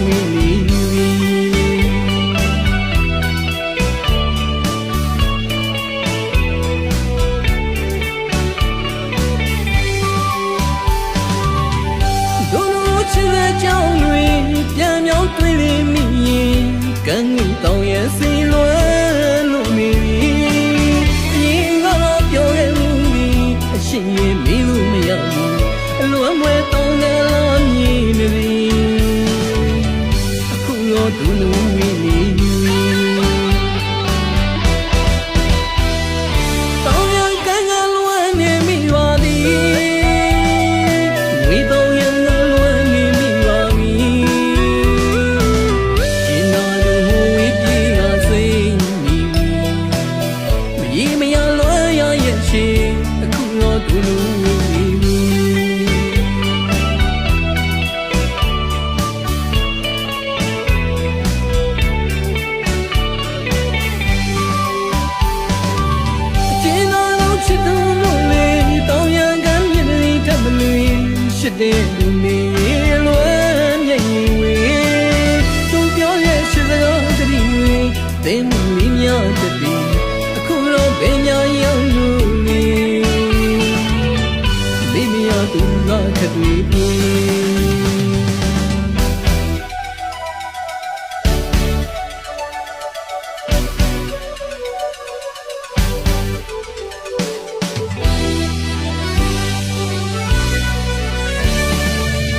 ဝေးနေပြီဒုလိုချစ်တဲ့ကြောင်းတွေပြန်မြောင်းတွေ့လိမ့်မည်ကံငင်တောင်းရဲ့စီလွယ်လို့နေပြီရင်ကတော့ပြောခဲ့မှုဒီအရှိရင်မေးလို့မရဘူးအလွမ်းမွဲတောင်းတယ်လားမြည်နေပြီအခုတော့ဒုလိုဝေးနေပြီတောင်းရန်ကံကလွယ်နေမိပါသည်ဝေးတောင်းရန်ကလွယ်နေမိပါပြီရှင်တော်လူဟူဝေးပြေးကစိတ်မိမရီမရလွယ်ရရဲ့ရှင်အခုတော့ဒုလိုဝေးနေပြီချစ်သူလို့လေတောင်းရန်ကမြင်နေတတ်မလို့ရှိတဲ့လူနေလွယ်မြင်ရင်ဝေးသူပြောရဲ့ရှိစကားတတိဝေးသင်မီများတတိအခုတော့ပညာရောက်လို့နေမိမရသူကခက်တွေ